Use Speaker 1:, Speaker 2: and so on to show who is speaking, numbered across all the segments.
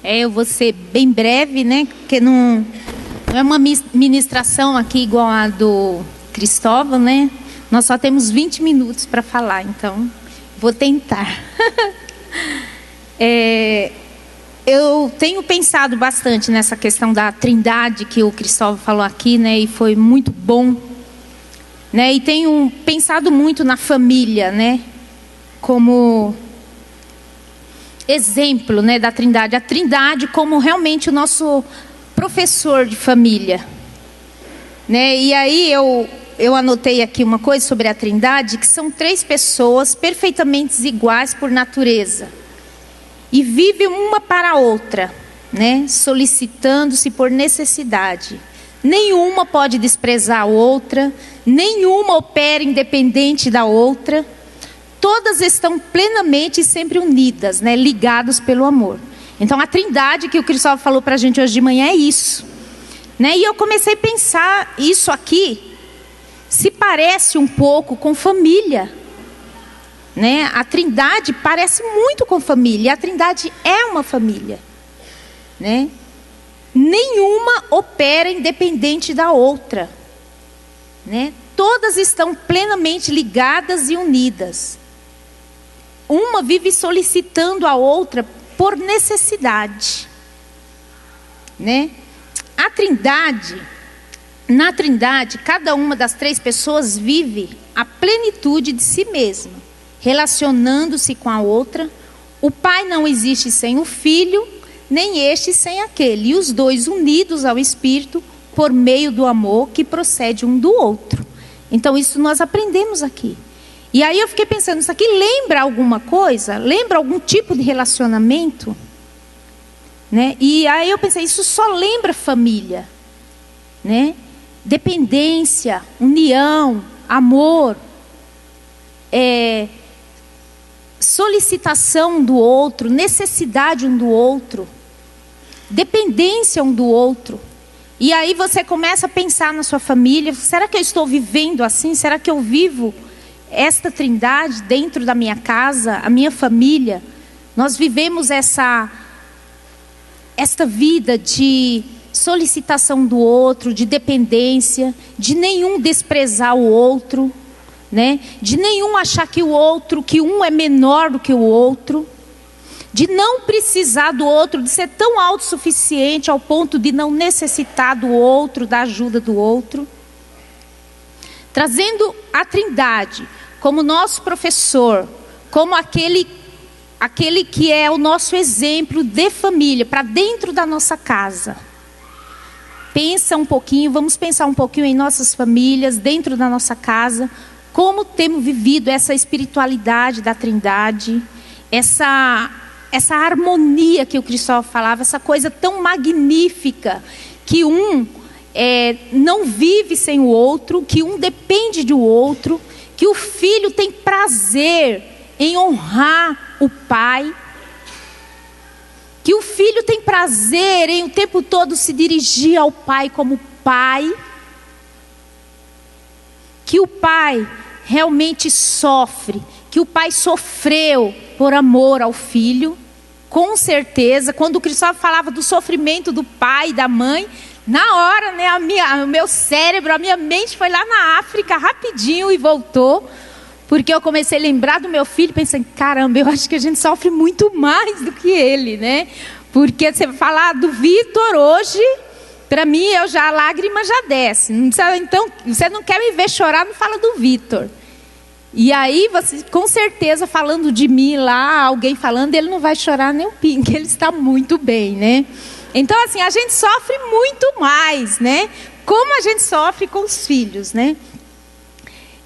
Speaker 1: Eu vou ser bem breve, né? Porque não é uma ministração aqui igual a do Cristóvão, né? Nós só temos 20 minutos para falar, então vou tentar. Eu tenho pensado bastante nessa questão da Trindade que o Cristóvão falou aqui, né? E foi muito bom, né? E tenho pensado muito na família, né? Como exemplo, né, da Trindade. A Trindade como realmente o nosso professor de família, né? E aí eu anotei aqui uma coisa sobre a Trindade, que são 3 pessoas perfeitamente iguais por natureza. E vivem uma para a outra, né? Solicitando-se por necessidade. Nenhuma pode desprezar a outra, nenhuma opera independente da outra. Todas estão plenamente e sempre unidas, né? Ligadas pelo amor. Então a Trindade que o Cristóvão falou para a gente hoje de manhã é isso, né? E eu comecei a pensar, isso aqui se parece um pouco com família, né? A Trindade parece muito com família. A Trindade é uma família, né? Nenhuma opera independente da outra, né? Todas estão plenamente ligadas e unidas. Uma vive solicitando a outra por necessidade, né? A Trindade, na Trindade, cada uma das 3 pessoas vive a plenitude de si mesma, relacionando-se com a outra. O Pai não existe sem o Filho, nem este sem aquele. E os 2 unidos ao Espírito por meio do amor que procede um do outro. Então isso nós aprendemos aqui. E aí eu fiquei pensando, isso aqui lembra alguma coisa? Lembra algum tipo de relacionamento? Né? E aí eu pensei, isso só lembra família, né? Dependência, união, amor, solicitação um do outro, necessidade um do outro, dependência um do outro. E aí você começa a pensar na sua família, será que eu estou vivendo assim? Será que eu vivo esta Trindade dentro da minha casa, a minha família? Nós vivemos esta vida de solicitação do outro, de dependência, de nenhum desprezar o outro, né? De nenhum achar que um é menor do que o outro, de não precisar do outro, de ser tão autossuficiente ao ponto de não necessitar do outro, da ajuda do outro. Trazendo a Trindade como nosso professor, como aquele que é o nosso exemplo de família, para dentro da nossa casa. Vamos pensar um pouquinho em nossas famílias, dentro da nossa casa, como temos vivido essa espiritualidade da Trindade, essa harmonia que o Cristóvão falava, essa coisa tão magnífica, que não vive sem o outro, que um depende do outro, que o filho tem prazer em honrar o pai, que o filho tem prazer em o tempo todo se dirigir ao pai como pai, que o pai realmente sofre, que o pai sofreu por amor ao filho. Com certeza, quando o Cristóvão falava do sofrimento do pai e da mãe, na hora, né, o meu cérebro, a minha mente foi lá na África rapidinho e voltou, porque eu comecei a lembrar do meu filho, pensando, caramba, eu acho que a gente sofre muito mais do que ele, né? Porque você falar do Vitor hoje, para mim, a lágrima já desce. Então, você não quer me ver chorar, não fala do Vitor. E aí, você, com certeza, falando de mim lá, alguém falando, ele não vai chorar nem um pingo, ele está muito bem, né? Então, assim, a gente sofre muito mais, né? Como a gente sofre com os filhos, né?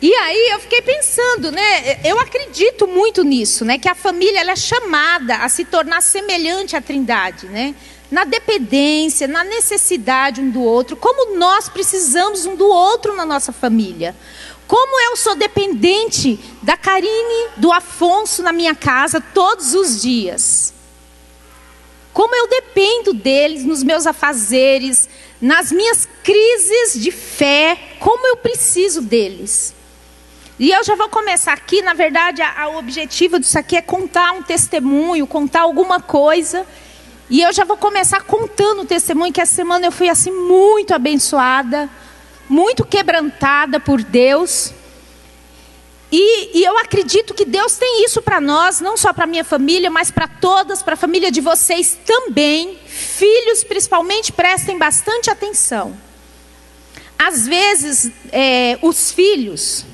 Speaker 1: E aí eu fiquei pensando, né? Eu acredito muito nisso, né? Que a família ela é chamada a se tornar semelhante à Trindade, né? Na dependência, na necessidade um do outro. Como nós precisamos um do outro na nossa família. Como eu sou dependente da Karine, do Afonso na minha casa todos os dias. Como eu dependo deles nos meus afazeres, nas minhas crises de fé. Como eu preciso deles. E eu já vou começar aqui, na verdade, o objetivo disso aqui é contar um testemunho, contar alguma coisa E eu já vou começar contando o testemunho, que essa semana eu fui assim muito abençoada, muito quebrantada por Deus. E eu acredito que Deus tem isso para nós, não só para a minha família, mas para todas, para a família de vocês também. Filhos, principalmente, prestem bastante atenção. Às vezes, os filhos,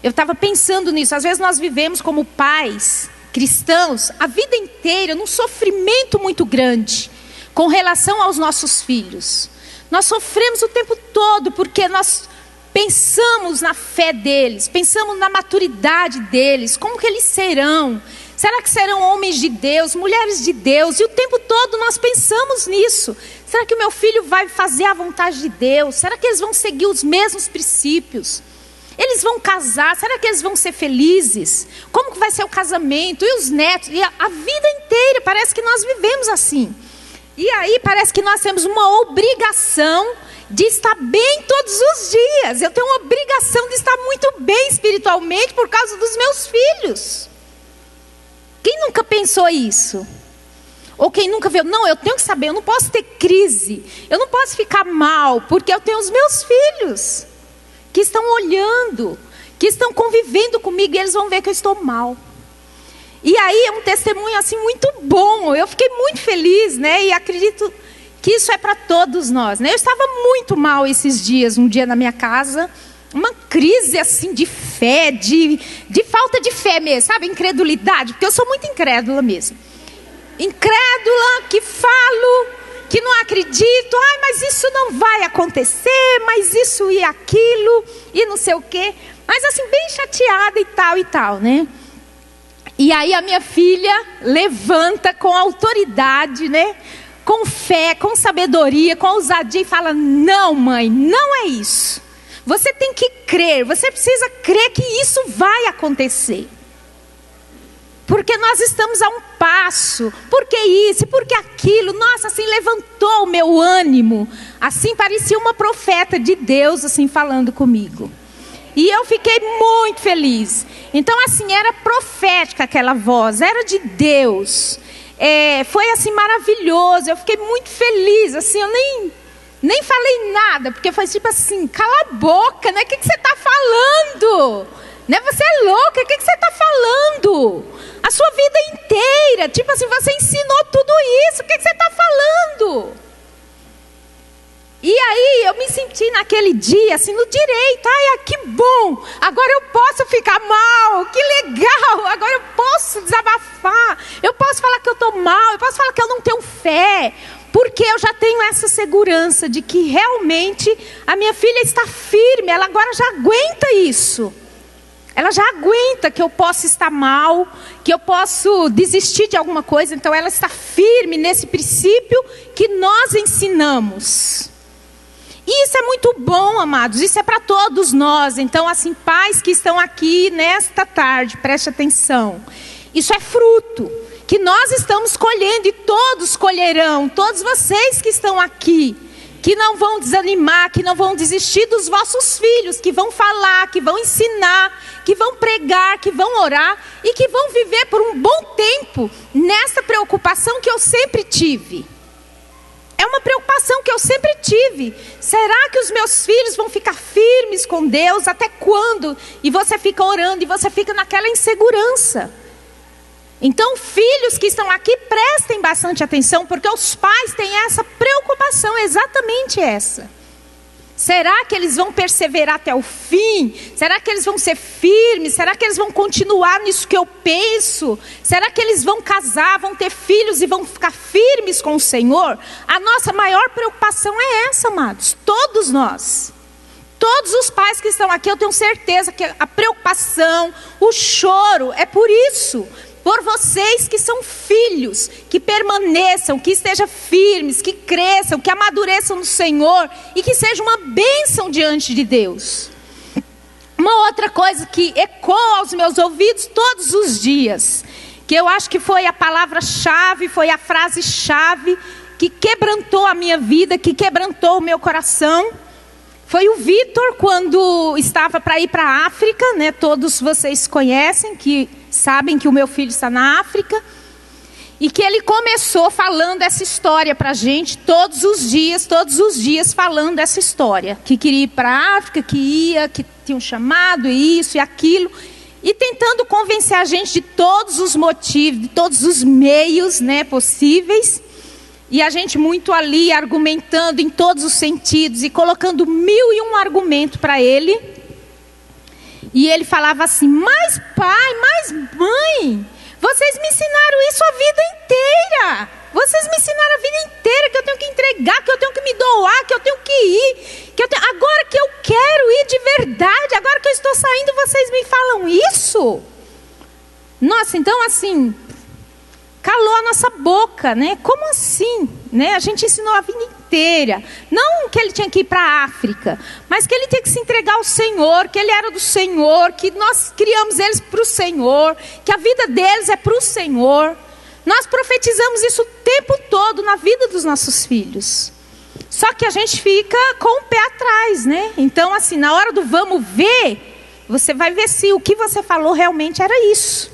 Speaker 1: eu estava pensando nisso, às vezes nós vivemos como pais cristãos a vida inteira num sofrimento muito grande com relação aos nossos filhos. Nós sofremos o tempo todo porque nós pensamos na fé deles, pensamos na maturidade deles, como que eles serão? Será que serão homens de Deus, mulheres de Deus? E o tempo todo nós pensamos nisso. Será que o meu filho vai fazer a vontade de Deus? Será que eles vão seguir os mesmos princípios? Eles vão casar? Será que eles vão ser felizes? Como que vai ser o casamento? E os netos? E a vida inteira parece que nós vivemos assim. E aí parece que nós temos uma obrigação de estar bem todos os dias. Eu tenho uma obrigação de estar muito bem espiritualmente por causa dos meus filhos. Quem nunca pensou isso? Ou quem nunca viu? Não, eu tenho que saber, eu não posso ter crise. Eu não posso ficar mal, porque eu tenho os meus filhos que estão olhando, que estão convivendo comigo, e eles vão ver que eu estou mal. E aí é um testemunho assim muito bom. Eu fiquei muito feliz, né? E acredito que isso é para todos nós, né? Eu estava muito mal esses dias, um dia na minha casa, uma crise assim de fé, de falta de fé mesmo, sabe? Incredulidade, porque eu sou muito incrédula mesmo. Incrédula, que falo, que não acredito, ai, mas isso não vai acontecer, mas isso e aquilo, e não sei o quê. Mas assim, bem chateada e tal, né? E aí a minha filha levanta com autoridade, né? Com fé, com sabedoria, com ousadia e fala: não, mãe, não é isso. Você tem que crer, você precisa crer que isso vai acontecer. Porque nós estamos a um passo, porque isso, porque aquilo, nossa, assim levantou o meu ânimo. Assim parecia uma profeta de Deus, assim falando comigo. E eu fiquei muito feliz. Então assim, era profética aquela voz, era de Deus. Foi assim maravilhoso, eu fiquei muito feliz, assim, eu nem falei nada, porque foi tipo assim, cala a boca, né? O que você está falando? Né? Você é louca, o que você está falando? A sua vida inteira, tipo assim, você ensinou tudo isso, o que você está falando? E aí eu me senti naquele dia, assim, no direito. Ai, que bom, agora eu posso ficar mal, que legal, agora eu posso desabafar, eu posso falar que eu estou mal, eu posso falar que eu não tenho fé, porque eu já tenho essa segurança de que realmente a minha filha está firme, ela agora já aguenta isso. Ela já aguenta que eu possa estar mal, que eu posso desistir de alguma coisa, então ela está firme nesse princípio que nós ensinamos. E isso é muito bom, amados, isso é para todos nós. Então, assim, pais que estão aqui nesta tarde, preste atenção. Isso é fruto que nós estamos colhendo e todos colherão. Todos vocês que estão aqui, que não vão desanimar, que não vão desistir dos vossos filhos, que vão falar, que vão ensinar, que vão pregar, que vão orar e que vão viver por um bom tempo nessa preocupação que eu sempre tive. É uma preocupação que eu sempre tive. Será que os meus filhos vão ficar firmes com Deus? Até quando? E você fica orando e você fica naquela insegurança. Então, filhos que estão aqui, prestem bastante atenção, porque os pais têm essa preocupação, exatamente essa. Será que eles vão perseverar até o fim? Será que eles vão ser firmes? Será que eles vão continuar nisso que eu penso? Será que eles vão casar, vão ter filhos e vão ficar firmes com o Senhor? A nossa maior preocupação é essa, amados. Todos nós. Todos os pais que estão aqui, eu tenho certeza que a preocupação, o choro é por isso. Por vocês que são filhos, que permaneçam, que estejam firmes, que cresçam, que amadureçam no Senhor e que seja uma bênção diante de Deus. Uma outra coisa que ecoa aos meus ouvidos todos os dias, que eu acho que foi a palavra-chave, foi a frase-chave que quebrantou a minha vida, que quebrantou o meu coração, foi o Vitor, quando estava para ir para a África, né? Todos vocês conhecem, que sabem que o meu filho está na África. E que ele começou falando essa história para a gente todos os dias falando essa história. Que queria ir para a África, que tinha um chamado, isso e aquilo. E tentando convencer a gente de todos os motivos, de todos os meios, né, possíveis. E a gente muito ali argumentando em todos os sentidos e colocando 1001 argumentos para ele. E ele falava assim, mas pai, mas mãe, vocês me ensinaram isso a vida inteira. Vocês me ensinaram a vida inteira que eu tenho que entregar, que eu tenho que me doar, que eu tenho que ir. Agora que eu quero ir de verdade, agora que eu estou saindo, vocês me falam isso? Nossa, então assim, calou a nossa boca, né? Como assim? Né? A gente ensinou a vida inteira. Não que ele tinha que ir para a África, mas que ele tinha que se entregar ao Senhor, que ele era do Senhor, que nós criamos eles para o Senhor, que a vida deles é para o Senhor. Nós profetizamos isso o tempo todo na vida dos nossos filhos. Só que a gente fica com o pé atrás, né? Então, assim, na hora do vamos ver, você vai ver se o que você falou realmente era isso.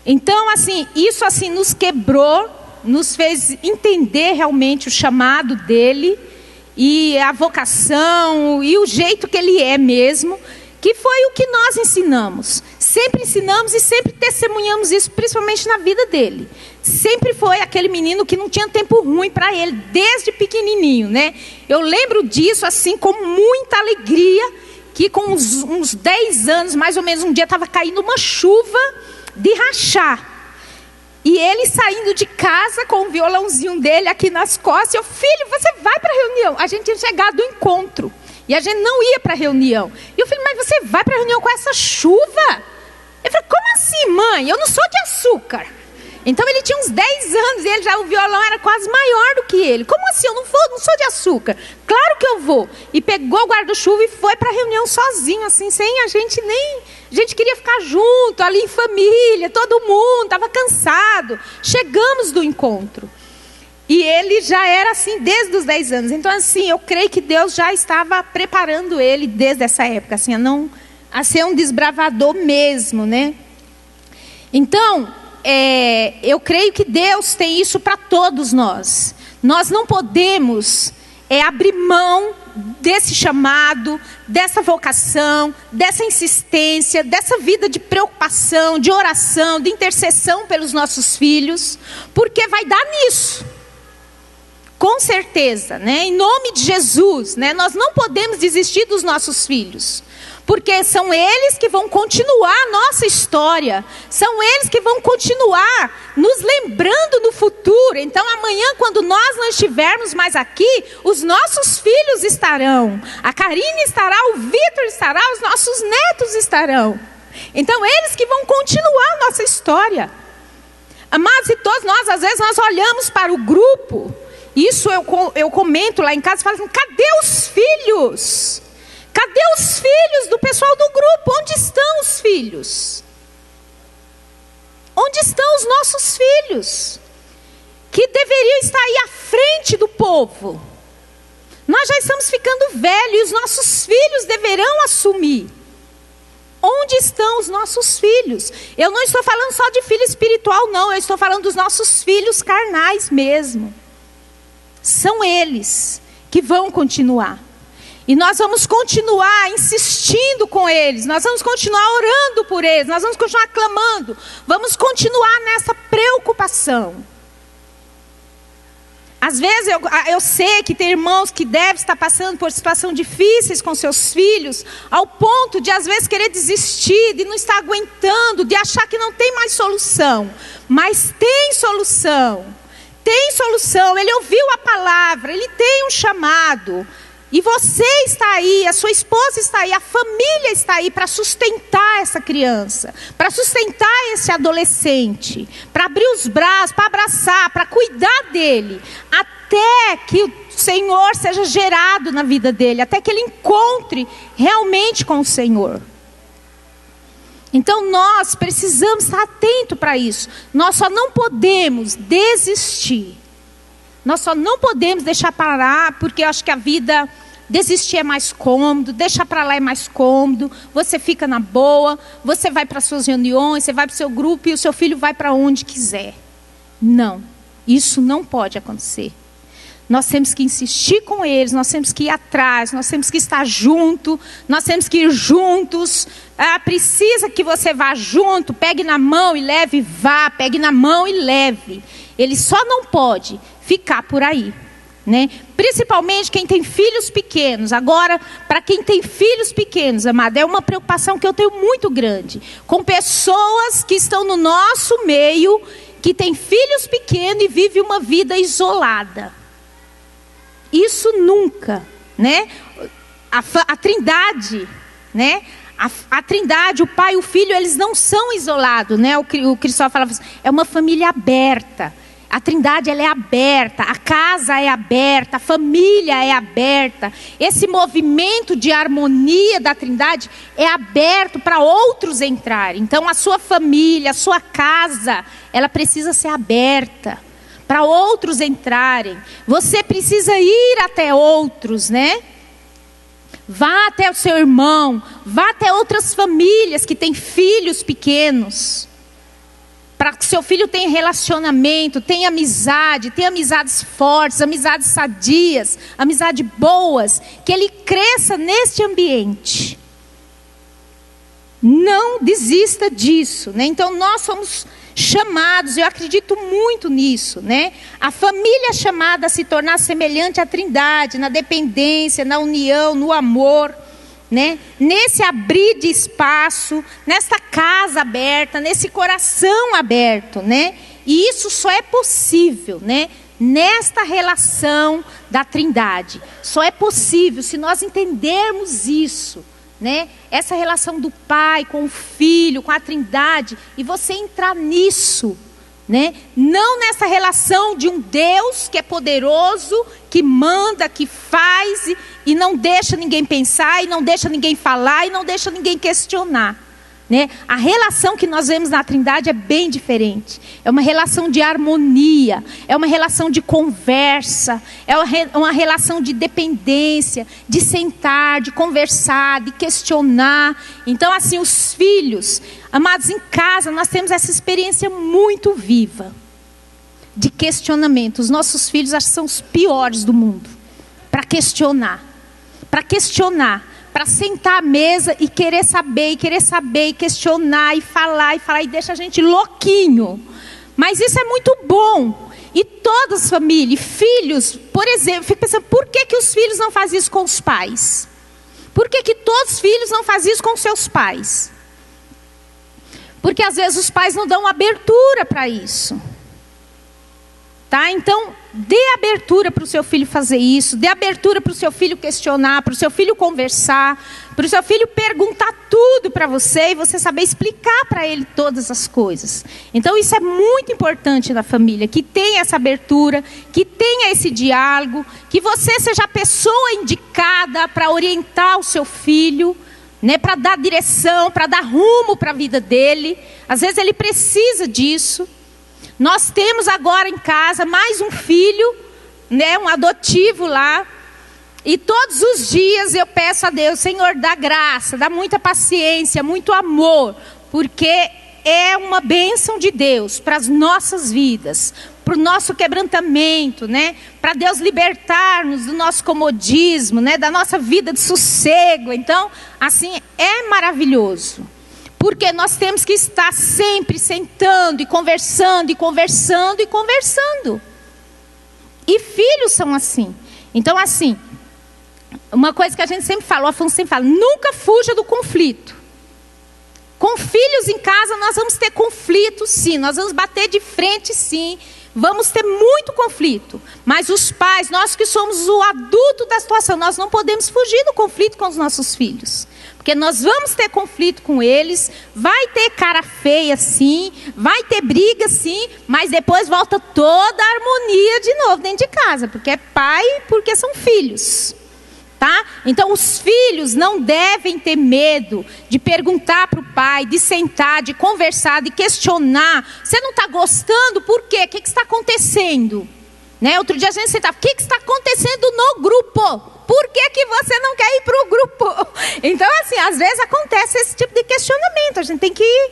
Speaker 1: Então, assim, isso assim nos quebrou, nos fez entender realmente o chamado dele e a vocação e o jeito que ele é mesmo, que foi o que nós ensinamos. Sempre ensinamos e sempre testemunhamos isso, principalmente na vida dele. Sempre foi aquele menino que não tinha tempo ruim para ele, desde pequenininho, né? Eu lembro disso assim com muita alegria, que com uns 10 anos, mais ou menos, um dia estava caindo uma chuva de rachar. E ele saindo de casa com o violãozinho dele aqui nas costas. Eu, filho, você vai para a reunião? A gente tinha chegado do encontro. E a gente não ia para a reunião. E eu falei, mas você vai para a reunião com essa chuva? Ele falou, como assim, mãe? Eu não sou de açúcar. Então ele tinha uns 10 anos e o violão era quase maior do que ele. Como assim? Eu não sou de açúcar. Claro que eu vou. E pegou o guarda-chuva e foi para a reunião sozinho, assim, sem a gente nem... A gente queria ficar junto, ali em família, todo mundo, estava cansado. Chegamos do encontro. E ele já era assim desde os 10 anos. Então, assim, eu creio que Deus já estava preparando ele desde essa época, assim, a ser um desbravador mesmo, né? Então, eu creio que Deus tem isso para todos nós. Nós não podemos abrir mão desse chamado, dessa vocação, dessa insistência, dessa vida de preocupação, de oração, de intercessão pelos nossos filhos, porque vai dar nisso. Com certeza, né? Em nome de Jesus, né? Nós não podemos desistir dos nossos filhos. Porque são eles que vão continuar a nossa história. São eles que vão continuar nos lembrando no futuro. Então amanhã, quando nós não estivermos mais aqui, os nossos filhos estarão. A Karine estará, o Vitor estará, os nossos netos estarão. Então eles que vão continuar a nossa história. Amados, e todos nós, às vezes nós olhamos para o grupo. Isso eu comento lá em casa e falo assim, cadê os filhos? Cadê os filhos do pessoal do grupo? Onde estão os filhos? Onde estão os nossos filhos? Que deveriam estar aí à frente do povo. Nós já estamos ficando velhos e os nossos filhos deverão assumir. Onde estão os nossos filhos? Eu não estou falando só de filho espiritual, não. Eu estou falando dos nossos filhos carnais mesmo. São eles que vão continuar. E nós vamos continuar insistindo com eles. Nós vamos continuar orando por eles. Nós vamos continuar clamando. Vamos continuar nessa preocupação. Às vezes eu sei que tem irmãos que devem estar passando por situações difíceis com seus filhos, ao ponto de às vezes querer desistir, de não estar aguentando, de achar que não tem mais solução. Mas tem solução. Tem solução. Ele ouviu a palavra, ele tem um chamado. E você está aí, a sua esposa está aí, a família está aí para sustentar essa criança, para sustentar esse adolescente, para abrir os braços, para abraçar, para cuidar dele, até que o Senhor seja gerado na vida dele, até que ele encontre realmente com o Senhor. Então nós precisamos estar atentos para isso. Nós só não podemos desistir. Nós só não podemos deixar parar, porque eu acho que a vida, desistir é mais cômodo, deixar para lá é mais cômodo, você fica na boa, você vai para as suas reuniões, você vai para o seu grupo e o seu filho vai para onde quiser. Não, isso não pode acontecer. Nós temos que insistir com eles, nós temos que ir atrás, nós temos que estar junto, nós temos que ir juntos. Precisa que você vá junto, pegue na mão e leve, vá, pegue na mão e leve. Ele só não pode ficar por aí, né? Principalmente quem tem filhos pequenos. Agora, para quem tem filhos pequenos, amada, é uma preocupação que eu tenho muito grande. Com pessoas que estão no nosso meio, que têm filhos pequenos e vivem uma vida isolada. Isso nunca, né? A Trindade, né? A Trindade, o Pai e o Filho, eles não são isolados, né? O Cristóvão falava assim, é uma família aberta. A Trindade, ela é aberta, a casa é aberta, a família é aberta. Esse movimento de harmonia da Trindade é aberto para outros entrarem. Então, a sua família, a sua casa, ela precisa ser aberta para outros entrarem. Você precisa ir até outros, né? Vá até o seu irmão, vá até outras famílias que têm filhos pequenos, para que seu filho tenha relacionamento, tenha amizade, tenha amizades fortes, amizades sadias, amizades boas, que ele cresça neste ambiente. Não desista disso, né? Então nós somos chamados, eu acredito muito nisso, né? A família é chamada a se tornar semelhante à Trindade, na dependência, na união, no amor, né? Nesse abrir de espaço, nessa casa aberta, nesse coração aberto, né? E isso só é possível, né? Nesta relação da Trindade. Só é possível se nós entendermos isso, né? Essa relação do Pai com o Filho, com a Trindade, e você entrar nisso, né? Não nessa relação de um Deus que é poderoso, que manda, que faz e não deixa ninguém pensar, e não deixa ninguém falar, e não deixa ninguém questionar, né? A relação que nós vemos na Trindade é bem diferente. É uma relação de harmonia, é uma relação de conversa, é uma relação de dependência, de sentar, de conversar, de questionar. Então, assim, os filhos, amados, em casa, nós temos essa experiência muito viva de questionamento. Os nossos filhos, acho que são os piores do mundo para questionar, para sentar à mesa e querer saber, e questionar, e falar, e deixa a gente louquinho. Mas isso é muito bom. E todas as famílias, filhos, por exemplo, eu fico pensando, por que os filhos não fazem isso com os pais? Por que todos os filhos não fazem isso com seus pais? Porque às vezes os pais não dão abertura para isso. Tá? Então, dê abertura para o seu filho fazer isso, dê abertura para o seu filho questionar, para o seu filho conversar, para o seu filho perguntar tudo para você e você saber explicar para ele todas as coisas. Então, isso é muito importante na família, que tenha essa abertura, que tenha esse diálogo, que você seja a pessoa indicada para orientar o seu filho, né, para dar direção, para dar rumo para a vida dele. Às vezes ele precisa disso. Nós temos agora em casa mais um filho, né, um adotivo lá. E todos os dias eu peço a Deus, Senhor, dá graça, dá muita paciência, muito amor. Porque é uma bênção de Deus para as nossas vidas, para o nosso quebrantamento, né? Para Deus libertar-nos do nosso comodismo, né? Da nossa vida de sossego. Então, assim, é maravilhoso. Porque nós temos que estar sempre sentando e conversando, e conversando, e conversando. E filhos são assim. Então, assim, uma coisa que a gente sempre fala, o Afonso sempre fala, nunca fuja do conflito. Com filhos em casa nós vamos ter conflito, sim. Nós vamos bater de frente, sim. Vamos ter muito conflito. Mas os pais, nós que somos o adulto da situação, nós não podemos fugir do conflito com os nossos filhos. Porque nós vamos ter conflito com eles, vai ter cara feia sim, vai ter briga sim, mas depois volta toda a harmonia de novo dentro de casa. Porque é pai, porque são filhos. Tá? Então os filhos não devem ter medo de perguntar para o pai, de sentar, de conversar, de questionar. Você não está gostando, por quê? O que está acontecendo? Né? Outro dia a gente sentava, o que está acontecendo no grupo? Por que você não quer ir para o grupo? Então assim, às vezes acontece esse tipo de questionamento, a gente tem que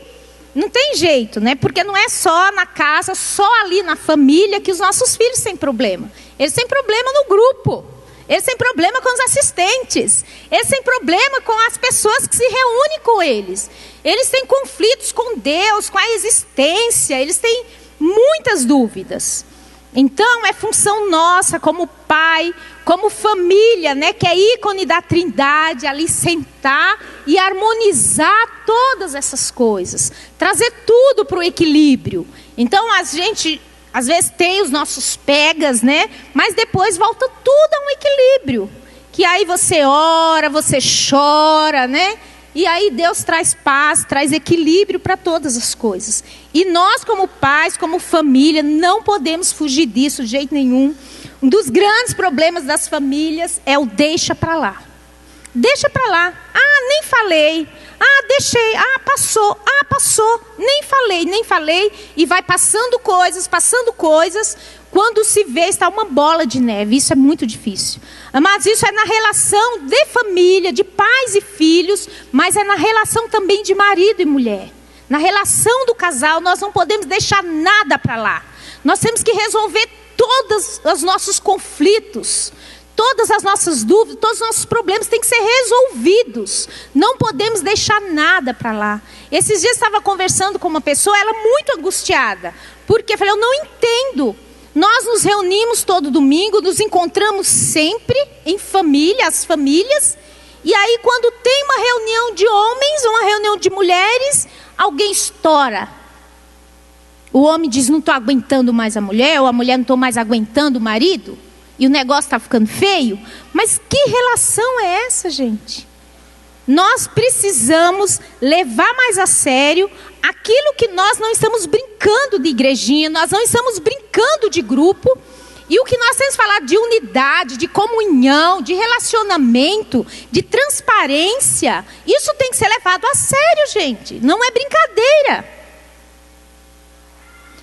Speaker 1: Não tem jeito, né? Porque não é só na casa, só ali na família que os nossos filhos têm problema. Eles têm problema no grupo. Eles têm problema com os assistentes. Eles têm problema com as pessoas que se reúnem com eles. Eles têm conflitos com Deus, com a existência. Eles têm muitas dúvidas. Então, é função nossa, como pai, como família, né, que é ícone da Trindade, ali sentar e harmonizar todas essas coisas. Trazer tudo para o equilíbrio. Então, a gente, às vezes, tem os nossos pegas, né, mas depois volta tudo a um equilíbrio. Que aí você ora, você chora, né? E aí Deus traz paz, traz equilíbrio para todas as coisas. E nós, como pais, como família, não podemos fugir disso de jeito nenhum. Um dos grandes problemas das famílias é o deixa para lá. Deixa para lá. Ah, nem falei. Ah, deixei. Ah, passou. Ah, passou. Nem falei. E vai passando coisas. Quando se vê, está uma bola de neve. Isso é muito difícil. Mas isso é na relação de família, de pais e filhos, mas é na relação também de marido e mulher. Na relação do casal, nós não podemos deixar nada para lá. Nós temos que resolver todos os nossos conflitos, todas as nossas dúvidas, todos os nossos problemas têm que ser resolvidos. Não podemos deixar nada para lá. Esses dias eu estava conversando com uma pessoa, ela muito angustiada, porque eu falei, eu não entendo. Nós nos reunimos todo domingo, nos encontramos sempre em família, as famílias. E aí quando tem uma reunião de homens, uma reunião de mulheres, alguém estoura. O homem diz, não estou aguentando mais a mulher, ou a mulher não estou mais aguentando o marido. E o negócio está ficando feio. Mas que relação é essa, gente? Nós precisamos levar mais a sério aquilo que nós não estamos brincando de igrejinha, nós não estamos brincando de grupo. E o que nós temos falado de unidade, de comunhão, de relacionamento, de transparência, isso tem que ser levado a sério, gente. Não é brincadeira.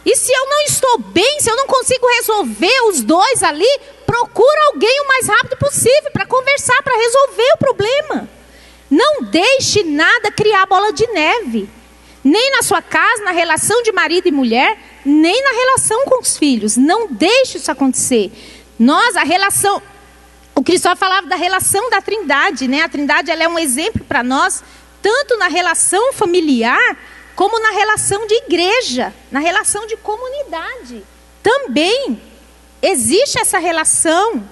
Speaker 1: E se eu não estou bem, se eu não consigo resolver os dois ali, procura alguém o mais rápido possível para conversar, para resolver o problema. Não deixe nada criar bola de neve. Nem na sua casa, na relação de marido e mulher, nem na relação com os filhos. Não deixe isso acontecer. O Cristóvão falava da relação da Trindade, né? A Trindade, ela é um exemplo para nós, tanto na relação familiar, como na relação de igreja, na relação de comunidade. Também existe essa relação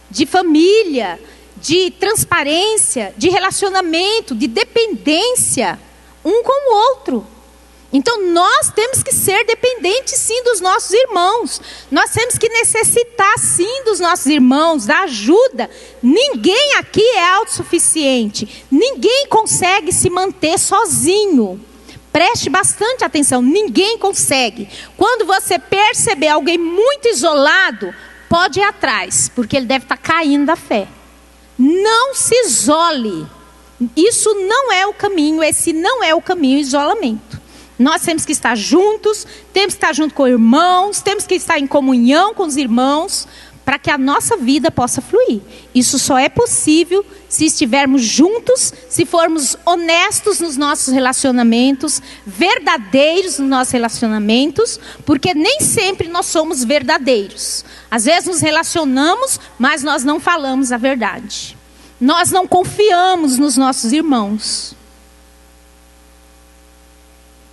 Speaker 1: de família, de transparência, de relacionamento, de dependência, um com o outro. Então nós temos que ser dependentes sim dos nossos irmãos. Nós temos que necessitar sim dos nossos irmãos, da ajuda. Ninguém aqui é autossuficiente. Ninguém consegue se manter sozinho. Preste bastante atenção, ninguém consegue. Quando você perceber alguém muito isolado, pode ir atrás, porque ele deve estar caindo da fé. Não se isole. Isso não é o caminho, esse não é o caminho, isolamento. Nós temos que estar juntos, temos que estar junto com irmãos, temos que estar em comunhão com os irmãos, para que a nossa vida possa fluir. Isso só é possível se estivermos juntos, se formos honestos nos nossos relacionamentos, verdadeiros nos nossos relacionamentos, porque nem sempre nós somos verdadeiros. Às vezes nos relacionamos, mas nós não falamos a verdade. Nós não confiamos nos nossos irmãos.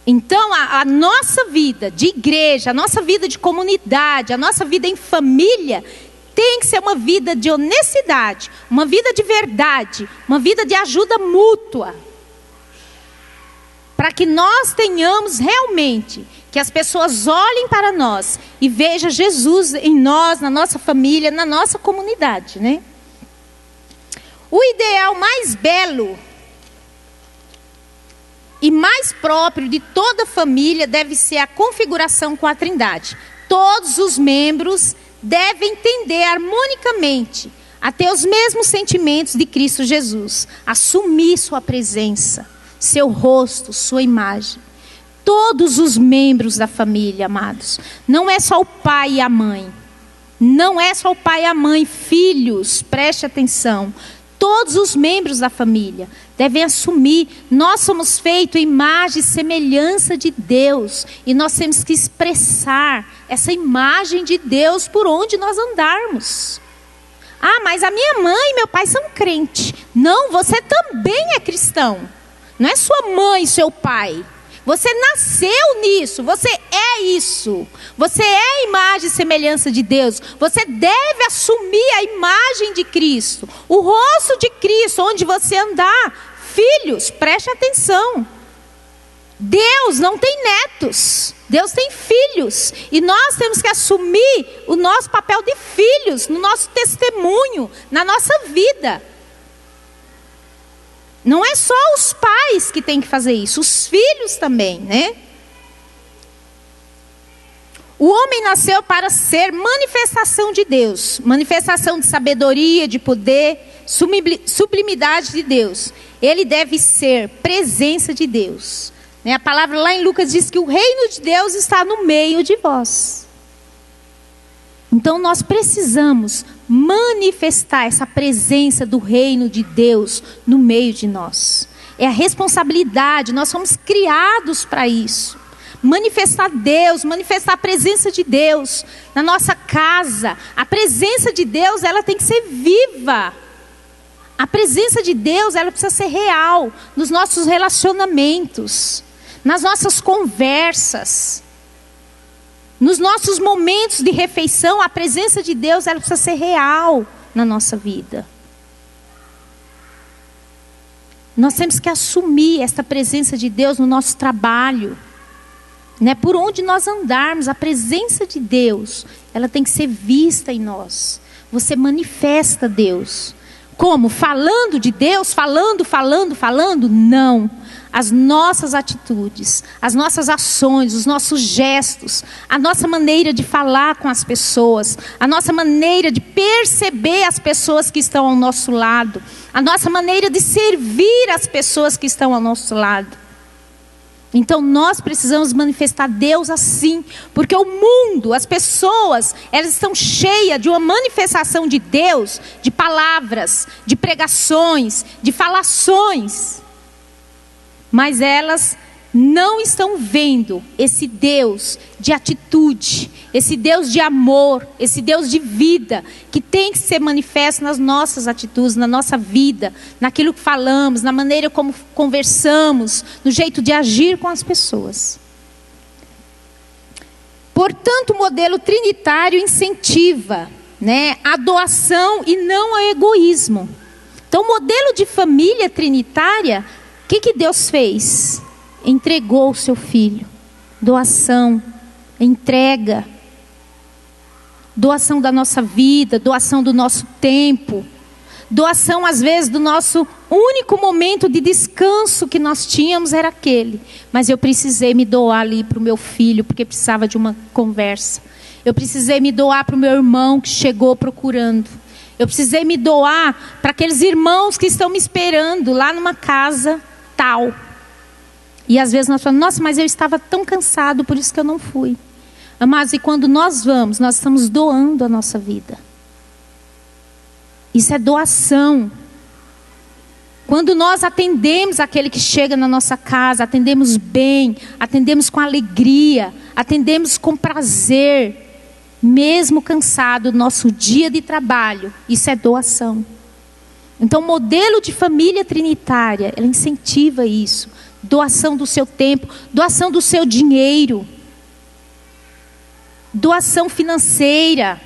Speaker 1: Então, a nossa vida de igreja, a nossa vida de comunidade, a nossa vida em família, tem que ser uma vida de honestidade, uma vida de verdade, uma vida de ajuda mútua. Para que nós tenhamos realmente, que as pessoas olhem para nós e vejam Jesus em nós, na nossa família, na nossa comunidade, né? O ideal mais belo e mais próprio de toda família deve ser a configuração com a Trindade. Todos os membros devem tender harmonicamente a ter os mesmos sentimentos de Cristo Jesus. Assumir sua presença, seu rosto, sua imagem. Todos os membros da família, amados. Não é só o pai e a mãe. Não é só o pai e a mãe, filhos, preste atenção. Todos os membros da família devem assumir. Nós somos feitos em imagem e semelhança de Deus. E nós temos que expressar essa imagem de Deus por onde nós andarmos. Ah, mas a minha mãe e meu pai são crentes. Não, você também é cristão. Não é sua mãe e seu pai. Você nasceu nisso, você é isso. Você é a imagem e semelhança de Deus. Você deve assumir a imagem de Cristo, o rosto de Cristo, onde você andar. Filhos, preste atenção. Deus não tem netos, Deus tem filhos. E nós temos que assumir o nosso papel de filhos, no nosso testemunho, na nossa vida. Não é só os pais que têm que fazer isso, os filhos também, né? O homem nasceu para ser manifestação de Deus, manifestação de sabedoria, de poder, sublimidade de Deus. Ele deve ser presença de Deus. A palavra lá em Lucas diz que o reino de Deus está no meio de vós. Então nós precisamos manifestar essa presença do reino de Deus no meio de nós. É a responsabilidade, nós somos criados para isso. Manifestar Deus, manifestar a presença de Deus na nossa casa. A presença de Deus, ela tem que ser viva. A presença de Deus, ela precisa ser real nos nossos relacionamentos, nas nossas conversas. Nos nossos momentos de refeição, a presença de Deus, ela precisa ser real na nossa vida. Nós temos que assumir essa presença de Deus no nosso trabalho. Por onde nós andarmos, a presença de Deus, ela tem que ser vista em nós. Você manifesta Deus. Como? Falando de Deus? Falando? Não. As nossas atitudes, as nossas ações, os nossos gestos, a nossa maneira de falar com as pessoas, a nossa maneira de perceber as pessoas que estão ao nosso lado, a nossa maneira de servir as pessoas que estão ao nosso lado. Então nós precisamos manifestar Deus assim, porque o mundo, as pessoas, elas estão cheias de uma manifestação de Deus, de palavras, de pregações, de falações. Mas elas não estão vendo esse Deus de atitude, esse Deus de amor, esse Deus de vida, que tem que ser manifesto nas nossas atitudes, na nossa vida, naquilo que falamos, na maneira como conversamos, no jeito de agir com as pessoas. Portanto, o modelo trinitário incentiva, a doação e não o egoísmo. Então, o modelo de família trinitária, o que Deus fez? Entregou o seu filho. Doação, entrega. Doação da nossa vida, doação do nosso tempo. Doação, às vezes, do nosso único momento de descanso que nós tínhamos era aquele. Mas eu precisei me doar ali para o meu filho, porque precisava de uma conversa. Eu precisei me doar para o meu irmão que chegou procurando. Eu precisei me doar para aqueles irmãos que estão me esperando lá numa casa tal. E às vezes nós falamos, nossa, mas eu estava tão cansado, por isso que eu não fui. Amados, e quando nós vamos, nós estamos doando a nossa vida. Isso é doação. Quando nós atendemos aquele que chega na nossa casa, atendemos bem, atendemos com alegria, atendemos com prazer, mesmo cansado do nosso dia de trabalho, isso é doação. Então, o modelo de família trinitária, ela incentiva isso. Doação do seu tempo, doação do seu dinheiro, doação financeira,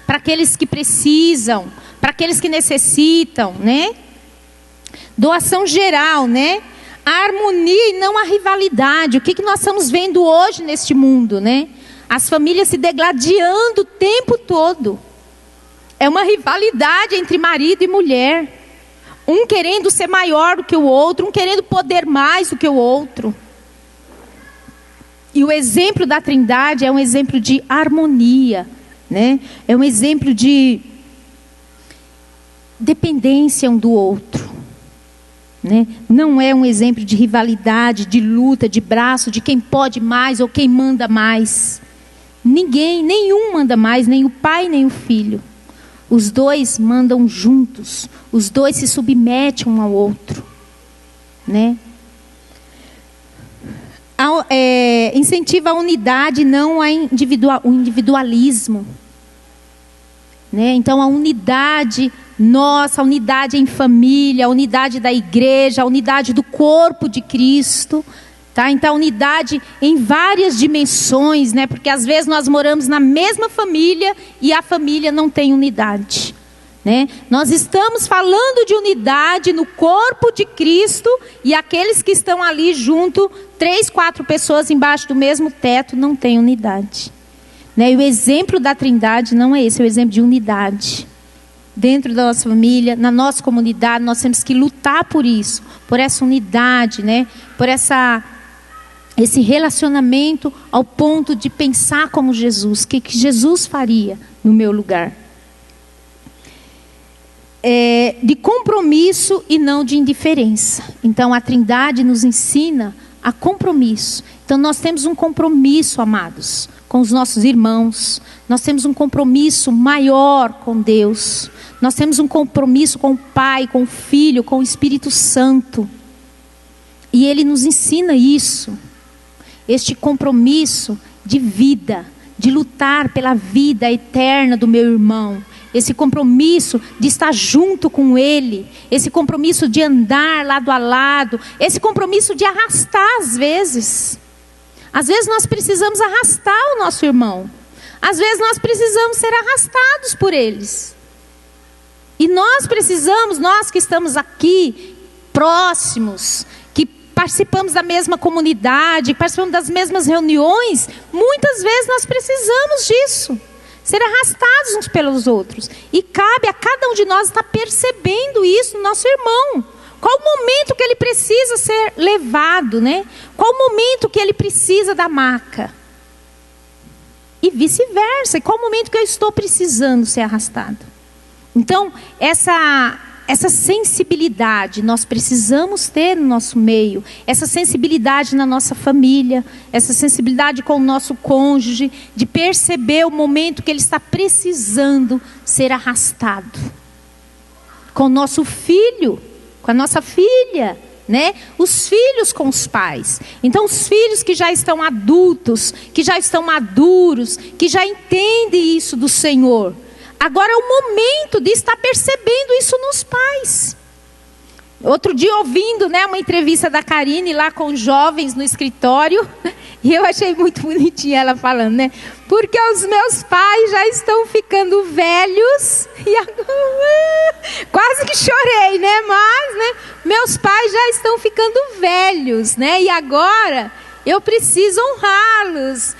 Speaker 1: para aqueles que precisam, para aqueles que necessitam, Doação geral, A harmonia e não a rivalidade. O que nós estamos vendo hoje neste mundo, As famílias se degladiando o tempo todo. É uma rivalidade entre marido e mulher. Um querendo ser maior do que o outro, um querendo poder mais do que o outro. E o exemplo da Trindade é um exemplo de harmonia, É um exemplo de dependência um do outro, Não é um exemplo de rivalidade, de luta, de braço, de quem pode mais ou quem manda mais. Nenhum manda mais, nem o pai nem o filho. Os dois mandam juntos. Os dois se submetem um ao outro, né? Incentiva a unidade, não o individualismo, né? Então a unidade nossa, a unidade em família, a unidade da igreja, a unidade do corpo de Cristo, tá? Então a unidade em várias dimensões, né? Porque às vezes nós moramos na mesma família e a família não tem unidade, né? Nós estamos falando de unidade no corpo de Cristo e aqueles que estão ali junto, 3, 4 pessoas embaixo do mesmo teto, não têm unidade, né? E o exemplo da Trindade não é esse, é o exemplo de unidade. Dentro da nossa família, na nossa comunidade, nós temos que lutar por isso, por essa unidade, né? Por esse relacionamento ao ponto de pensar como Jesus, o que Jesus faria no meu lugar. De compromisso e não de indiferença. Então a Trindade nos ensina a compromisso. Então nós temos um compromisso, amados, com os nossos irmãos. Nós temos um compromisso maior com Deus. Nós temos um compromisso com o Pai, com o Filho, com o Espírito Santo. E Ele nos ensina isso. Este compromisso de vida, de lutar pela vida eterna do meu irmão. Esse compromisso de estar junto com Ele. Esse compromisso de andar lado a lado. Esse compromisso de arrastar às vezes. Às vezes nós precisamos arrastar o nosso irmão. Às vezes nós precisamos ser arrastados por eles. E nós precisamos, nós que estamos aqui, próximos, que participamos da mesma comunidade, participamos das mesmas reuniões, muitas vezes nós precisamos disso. Ser arrastados uns pelos outros. E cabe a cada um de nós estar percebendo isso no nosso irmão. Qual o momento que ele precisa ser levado, né? Qual o momento que ele precisa da maca? E vice-versa. E qual o momento que eu estou precisando ser arrastado? Então, essa sensibilidade nós precisamos ter no nosso meio. Essa sensibilidade na nossa família. Essa sensibilidade com o nosso cônjuge. De perceber o momento que ele está precisando ser arrastado. Com o nosso filho, com a nossa filha, né? Os filhos com os pais. Então os filhos que já estão adultos, que já estão maduros, que já entendem isso do Senhor. Agora é o momento de estar percebendo isso nos pais. Outro dia ouvindo, né, uma entrevista da Karine lá com jovens no escritório, e eu achei muito bonitinha ela falando, né? Porque os meus pais já estão ficando velhos, e agora, quase que chorei, né? Mas, né, meus pais já estão ficando velhos, né? E agora eu preciso honrá-los.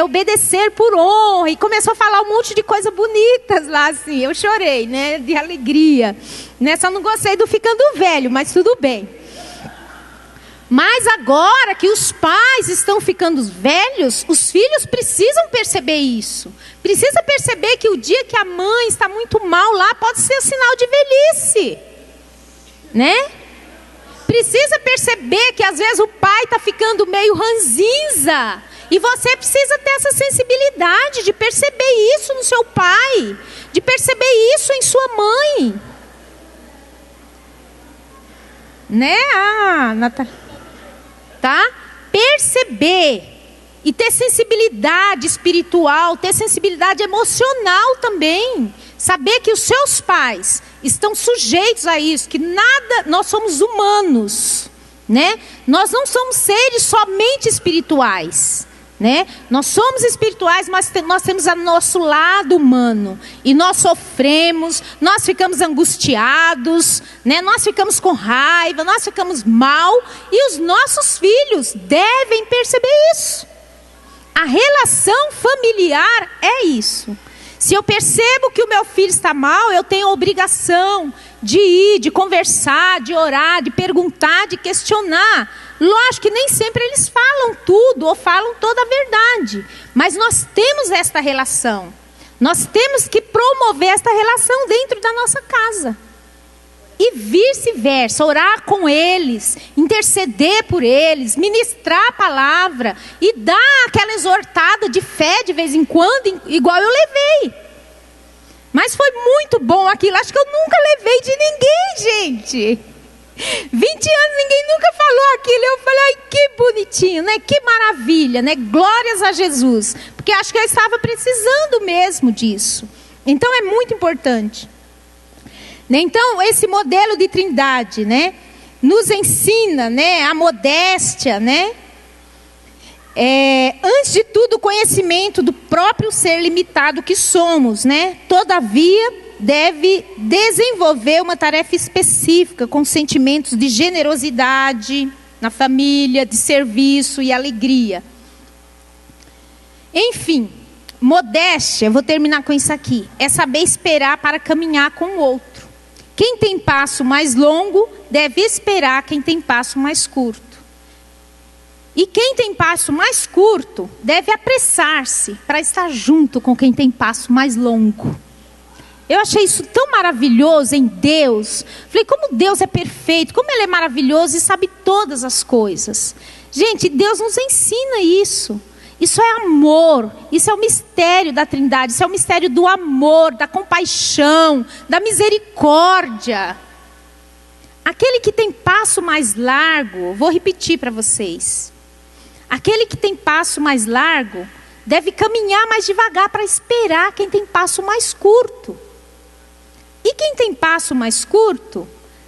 Speaker 1: Obedecer por honra, e começou a falar um monte de coisas bonitas lá, assim, eu chorei, né, de alegria, né, só não gostei do ficando velho, mas tudo bem. Mas agora que os pais estão ficando velhos, os filhos precisam perceber isso, precisa perceber que o dia que a mãe está muito mal lá, pode ser sinal de velhice, né? Precisa perceber que às vezes o pai está ficando meio ranzinza, e você precisa ter essa sensibilidade de perceber isso no seu pai, de perceber isso em sua mãe. Né? Tá? Perceber e ter sensibilidade espiritual, ter sensibilidade emocional também. Saber que os seus pais estão sujeitos a isso, que nada, nós somos humanos, né? Nós não somos seres somente espirituais. Né? Nós somos espirituais, mas nós temos o nosso lado humano. E nós sofremos, nós ficamos angustiados, né? Nós ficamos com raiva, nós ficamos mal. E os nossos filhos devem perceber isso. A relação familiar é isso. Se eu percebo que o meu filho está mal, eu tenho a obrigação de ir, de conversar, de orar, de perguntar, de questionar. Lógico que nem sempre eles falam tudo ou falam toda a verdade. Mas nós temos esta relação. Nós temos que promover esta relação dentro da nossa casa. E vice-versa, orar com eles, interceder por eles, ministrar a palavra e dar aquela exortada de fé de vez em quando, igual eu levei. Mas foi muito bom aquilo. Acho que eu nunca levei de ninguém, gente. 20 anos ninguém nunca falou aquilo. Eu falei, ai, que bonitinho, né? Que maravilha, né? Glórias a Jesus. Porque acho que eu estava precisando mesmo disso. Então é muito importante. Então esse modelo de trindade, né? Nos ensina, né? A modéstia, né? Antes de tudo, o conhecimento do próprio ser limitado que somos, né? Todavia, deve desenvolver uma tarefa específica com sentimentos de generosidade na família, de serviço e alegria. Enfim, modéstia, eu vou terminar com isso aqui, é saber esperar para caminhar com o outro. Quem tem passo mais longo deve esperar quem tem passo mais curto. E quem tem passo mais curto deve apressar-se para estar junto com quem tem passo mais longo. Eu achei isso tão maravilhoso em Deus. Falei, como Deus é perfeito, como Ele é maravilhoso e sabe todas as coisas. Gente, Deus nos ensina isso. Isso é amor, isso é o mistério da Trindade, isso é o mistério do amor, da compaixão, da misericórdia. Aquele que tem passo mais largo, vou repetir para vocês. Aquele que tem passo mais largo deve caminhar mais devagar para esperar quem tem passo mais curto. E quem tem passo mais curto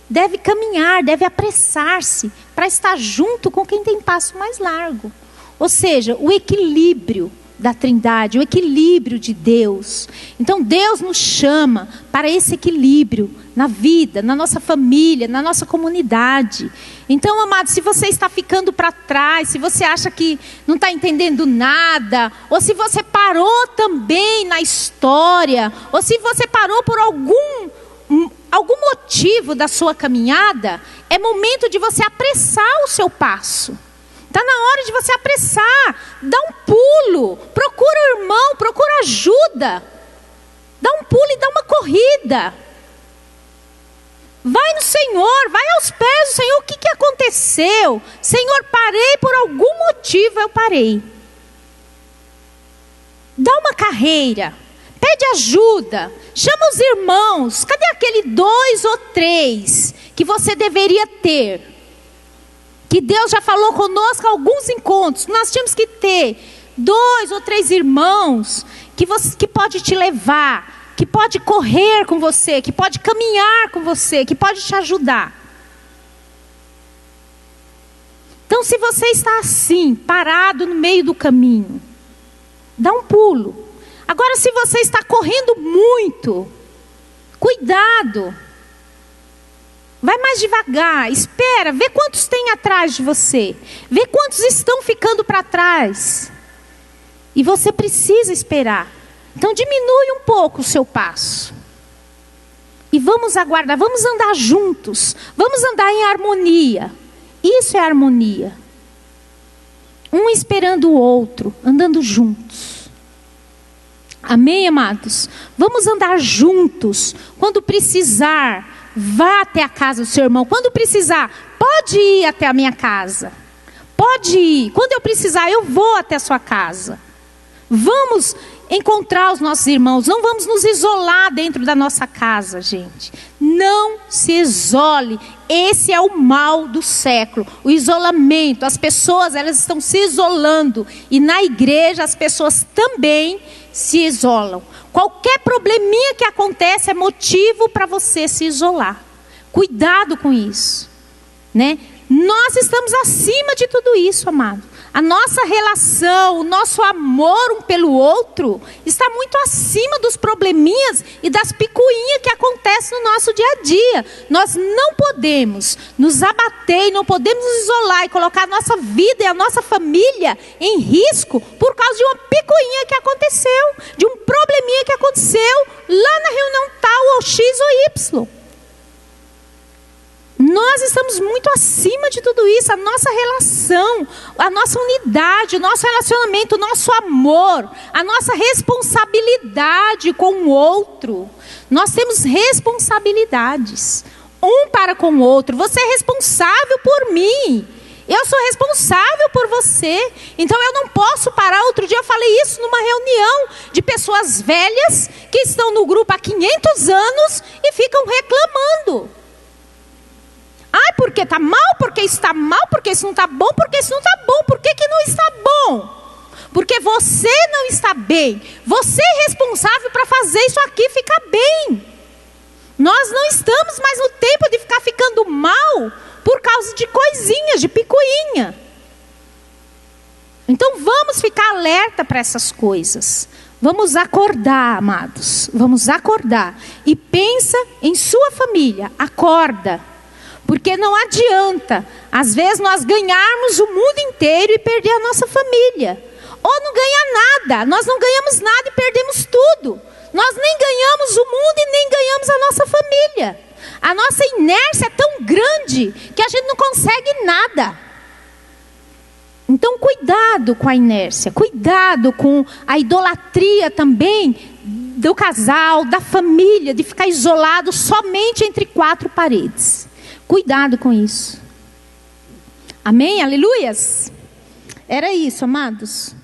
Speaker 1: deve caminhar, deve apressar-se para estar junto com quem tem passo mais largo. Ou seja, o equilíbrio da Trindade, o equilíbrio de Deus. Então Deus nos chama para esse equilíbrio na vida, na nossa família, na nossa comunidade. Então, amado, se você está ficando para trás, se você acha que não está entendendo nada, ou se você parou também na história, ou se você parou por algum motivo da sua caminhada, é momento de você apressar o seu passo. Está na hora de você apressar, dá um pulo, procura o irmão, procura ajuda. Dá um pulo e dá uma corrida. Vai no Senhor, vai aos pés do Senhor. O que aconteceu? Senhor, parei por algum motivo, eu parei. Dá uma carreira, pede ajuda, chama os irmãos. Cadê aquele 2 ou 3 que você deveria ter? Que Deus já falou conosco alguns encontros. Nós tínhamos que ter 2 ou 3 irmãos que pode te levar, que pode correr com você, que pode caminhar com você, que pode te ajudar. Então, se você está assim, parado no meio do caminho, dá um pulo. Agora, se você está correndo muito, cuidado. Vai mais devagar, espera, vê quantos tem atrás de você. Vê quantos estão ficando para trás. E você precisa esperar. Então diminui um pouco o seu passo. E vamos aguardar, vamos andar juntos. Vamos andar em harmonia. Isso é harmonia. Um esperando o outro, andando juntos. Amém, amados? Vamos andar juntos. Quando precisar, vá até a casa do seu irmão. Quando precisar, pode ir até a minha casa. Pode ir. Quando eu precisar, eu vou até a sua casa. Vamos encontrar os nossos irmãos. Não vamos nos isolar dentro da nossa casa, gente. Não se isole. Esse é o mal do século. O isolamento. As pessoas, elas estão se isolando. E na igreja, as pessoas também se isolam. Qualquer probleminha que acontece é motivo para você se isolar. Cuidado com isso, né? Nós estamos acima de tudo isso, amado. A nossa relação, o nosso amor um pelo outro está muito acima dos probleminhas e das picuinhas que acontecem no nosso dia a dia. Nós não podemos nos abater, não podemos nos isolar e colocar a nossa vida e a nossa família em risco por causa de uma picuinha que aconteceu, de um probleminha que aconteceu lá na reunião tal ou X ou Y. Nós estamos muito acima de tudo isso. A nossa relação, a nossa unidade, o nosso relacionamento, o nosso amor, a nossa responsabilidade com o outro. Nós temos responsabilidades, um para com o outro. Você é responsável por mim. Eu sou responsável por você. Então eu não posso parar. Outro dia eu falei isso numa reunião de pessoas velhas que estão no grupo há 500 anos e ficam reclamando. Ai, porque está mal, porque está mal, porque isso não está bom, porque isso não está bom. Por que não está bom? Porque você não está bem. Você é responsável para fazer isso aqui ficar bem. Nós não estamos mais no tempo de ficar ficando mal por causa de coisinhas, de picuinha. Então vamos ficar alerta para essas coisas. Vamos acordar, amados. Vamos acordar. E pensa em sua família. Acorda. Porque não adianta, às vezes, nós ganharmos o mundo inteiro e perder a nossa família. Ou não ganhar nada. Nós não ganhamos nada e perdemos tudo. Nós nem ganhamos o mundo e nem ganhamos a nossa família. A nossa inércia é tão grande que a gente não consegue nada. Então cuidado com a inércia. Cuidado com a idolatria também do casal, da família, de ficar isolado somente entre quatro paredes. Cuidado com isso. Amém? Aleluias? Era isso, amados.